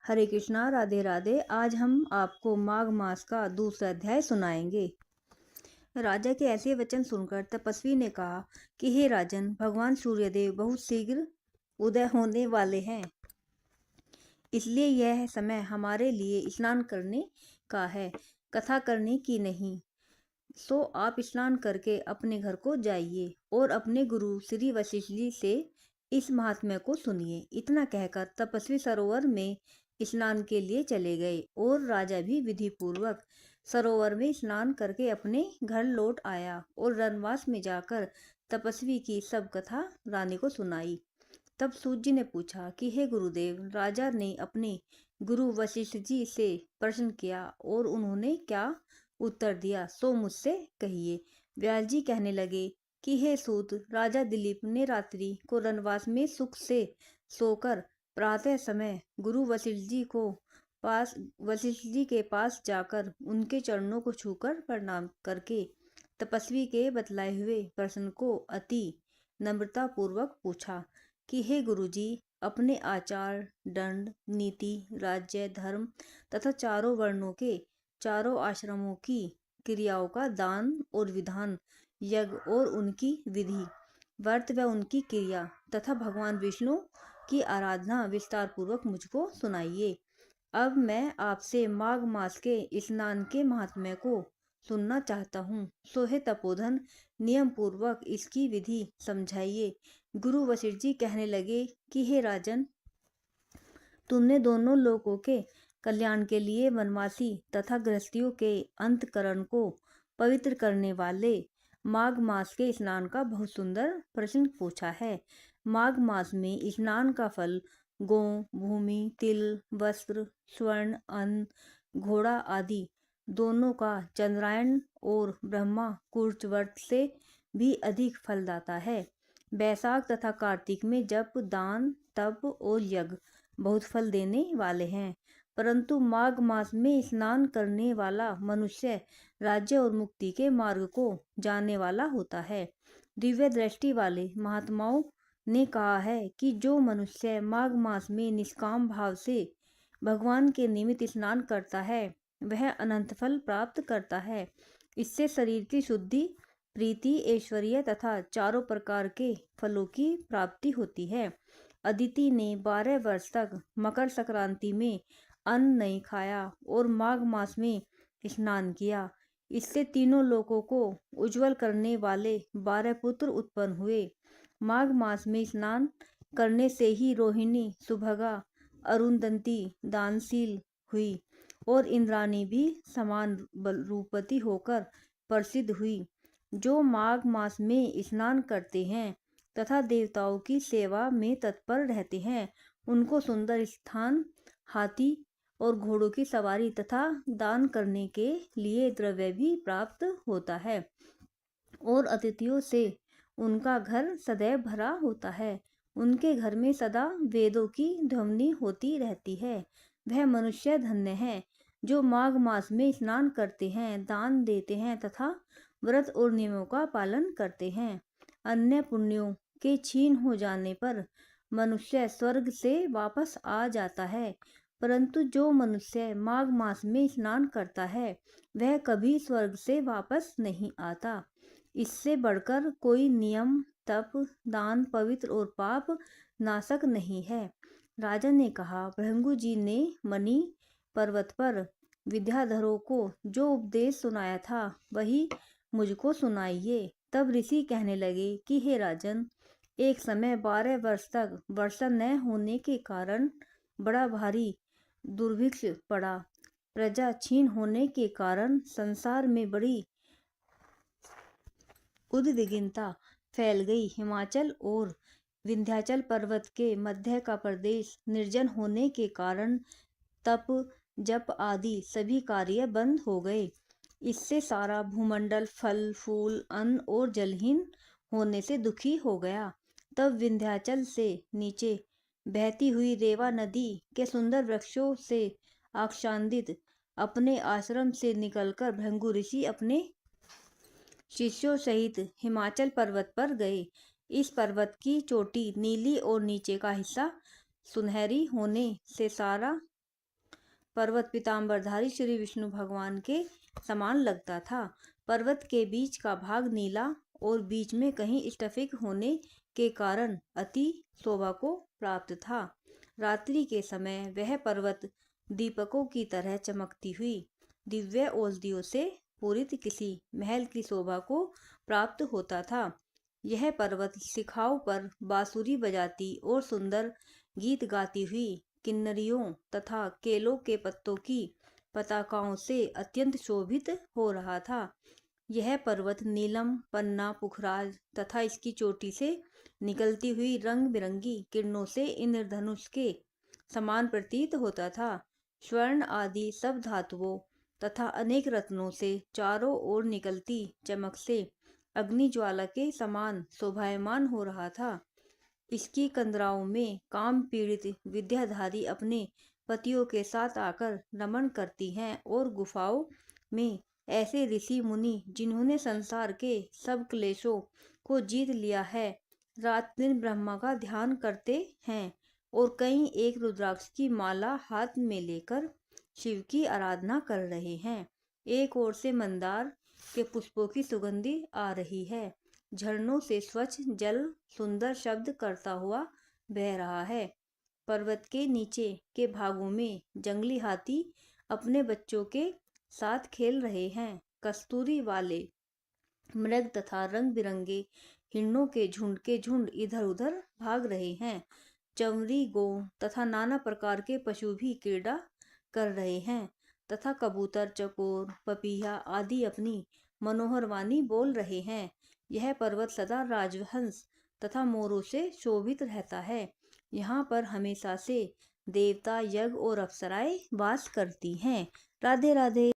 हरे कृष्णा, राधे राधे। आज हम आपको माघ मास का दूसरा अध्याय सुनाएंगे। राजा के ऐसे वचन सुनकर तपस्वी ने कहा कि हे राजन, भगवान सूर्यदेव बहुत शीघ्र उदय होने वाले हैं, इसलिए यह समय हमारे लिए स्नान करने का है, कथा करने की नहीं। सो आप स्नान करके अपने घर को जाइए और अपने गुरु श्री वशिष्ठ जी से इस महात्म्य को सुनिए। इतना कहकर तपस्वी सरोवर में स्नान के लिए चले गए और राजा भी विधि पूर्वक सरोवर में स्नान करके अपने घर लौट आया और रनवास में जाकर तपस्वी की सब कथा रानी को सुनाई। तब सूत जी ने पूछा कि हे गुरुदेव, राजा ने अपने गुरु वशिष्ठ जी से प्रश्न किया और उन्होंने क्या उत्तर दिया, सो मुझसे कहिए। व्यास जी कहने लगे कि हे सूत, राजा दिलीप ने रात्रि को रनवास में सुख से सोकर प्रातः समय गुरु वशिष्ठ जी के पास जाकर उनके चरणों को छूकर प्रणाम करके तपस्वी के बतलाए हुए प्रश्न को अति नम्रता पूर्वक पूछा कि हे गुरुजी, अपने आचार, दंड, नीति, राज्य, धर्म तथा चारों वर्णों के चारों आश्रमों की क्रियाओं का दान और विधान, यज्ञ और उनकी विधि, व्रत व उनकी क्रिया तथा भगवान विष्णु की आराधना विस्तार पूर्वक मुझको सुनाइए। अब मैं आपसे माघ मास के स्नान के महात्म्य को सुनना चाहता हूँ। सो हे तपोधन, नियम पूर्वक इसकी विधि समझाइए। गुरु वशिष्ठ जी कहने लगे कि हे राजन, तुमने दोनों लोगों के कल्याण के लिए वनवासी तथा गृहस्थियों के अंतकरण को पवित्र करने वाले माघ मास के स्नान का बहुत सुंदर प्रश्न पूछा है। माघ मास में स्नान का फल गौ, भूमि, तिल, वस्त्र, स्वर्ण, अन्न, घोड़ा आदि दोनों का चंद्रायन और ब्रह्मा कुर्च व्रत से भी अधिक फलदाता है। बैसाख तथा कार्तिक में जप, दान, तप और यज्ञ बहुत फल देने वाले हैं, परंतु माघ मास में स्नान करने वाला मनुष्य राज्य और मुक्ति के मार्ग को जानने वाला होता है। दिव्य दृष्टि वाले महात्माओं ने कहा है कि जो मनुष्य माघ मास में निष्काम भाव से भगवान के निमित्त स्नान करता है, वह अनंत फल प्राप्त करता है। इससे शरीर की शुद्धि, प्रीति, ऐश्वर्य तथा चारों प्रकार के फलों की प्राप्ति होती है। अदिति ने 12 वर्ष तक मकर संक्रांति में अन्न नहीं खाया और माघ मास में स्नान किया। इससे तीनों लोकों को उज्जवल करने वाले 12 पुत्र उत्पन्न हुए। माघ मास में स्नान करने से ही रोहिणी, सुभगा, अरुंधति दानशील हुई और इंद्राणी भी समान रूपवती होकर प्रसिद्ध हुई। जो माघ मास में स्नान करते हैं तथा देवताओं की सेवा में तत्पर रहते हैं, उनको सुंदर स्थान, हाथी और घोड़ों की सवारी तथा दान करने के लिए द्रव्य भी प्राप्त होता है और अतिथियों से उनका घर सदैव भरा होता है। उनके घर में सदा वेदों की ध्वनि होती रहती है। वह मनुष्य धन्य है जो माघ मास में स्नान करते हैं, दान देते हैं तथा व्रत और नियमों का पालन करते हैं। अन्य पुण्यों के क्षीण हो जाने पर मनुष्य स्वर्ग से वापस आ जाता है, परंतु जो मनुष्य माघ मास में स्नान करता है, वह कभी स्वर्ग से वापस नहीं आता। इससे बढ़कर कोई नियम, तप, दान पवित्र और पाप नाशक नहीं है। राजा ने कहा, भृंगु जी ने मणि पर्वत पर विद्याधरों को जो उपदेश सुनाया था, वही मुझको सुनाइए। तब ऋषि कहने लगे कि हे राजन, एक समय 12 वर्ष तक वर्षा न होने के कारण बड़ा भारी दुर्भिक्ष पड़ा। प्रजा क्षीण होने के कारण संसार में बड़ी उद्विग्नता फैल गई। हिमाचल और विंध्याचल पर्वत के मध्य का प्रदेश निर्जन होने के कारण तप, जप आदि सभी कार्य बंद हो गए। इससे सारा भूमंडल फल, फूल, अन्न और जलहीन होने से दुखी हो गया। तब विंध्याचल से नीचे बहती हुई रेवा नदी के सुंदर वृक्षों से आच्छादित अपने आश्रम से निकलकर भृंगु ऋषि अपने शिष्यों सहित हिमाचल पर्वत पर गए। इस पर्वत की चोटी नीली और नीचे का हिस्सा सुनहरी होने से सारा पर्वत पीताम्बरधारी श्री विष्णु भगवान के समान लगता था। पर्वत के बीच का भाग नीला और बीच में कहीं स्फटिक होने के कारण अति शोभा को प्राप्त था। रात्रि के समय वह पर्वत दीपकों की तरह चमकती हुई दिव्य औषधियों से पूरित किसी महल की शोभा को प्राप्त होता था। यह पर्वत शिखाओं पर बांसुरी बजाती और सुंदर गीत गाती हुई किन्नरियों तथा केलों के पत्तों की पताकाओं से अत्यंत शोभित हो रहा था। यह पर्वत नीलम, पन्ना, पुखराज तथा इसकी चोटी से निकलती हुई रंग बिरंगी किरणों से इंद्रधनुष के समान प्रतीत होता था। स्वर्ण आदि सब धातुओं तथा अनेक रत्नों से चारों ओर निकलती चमक से अग्नि ज्वाला के समान शोभायमान हो रहा था। इसकी कंदराओं में काम पीड़ित विद्याधारी अपने पतियों के साथ आकर रमण करती हैं और गुफाओं में ऐसे ऋषि मुनि जिन्होंने संसार के सब क्लेशों को जीत लिया है, रात दिन ब्रह्मा का ध्यान करते हैं और कई एक रुद्राक्ष की माला हाथ में लेकर शिव की आराधना कर रहे हैं। एक ओर से मंदार के पुष्पों की सुगंधी आ रही है। झरनों से स्वच्छ जल सुंदर शब्द करता हुआ बह रहा है। पर्वत के नीचे के भागों में जंगली हाथी अपने बच्चों के साथ खेल रहे हैं। कस्तूरी वाले मृग तथा रंग बिरंगे हिरणों के झुंड इधर उधर भाग रहे हैं। चंवरी, गौ तथा नाना प्रकार के पशु भी क्रीड़ा कर रहे हैं तथा कबूतर, चकोर, पपीहा आदि अपनी मनोहर वाणी बोल रहे हैं। यह पर्वत सदा राजहंस तथा मोरों से शोभित रहता है। यहाँ पर हमेशा से देवता, यज्ञ और अप्सराएं वास करती हैं। राधे राधे।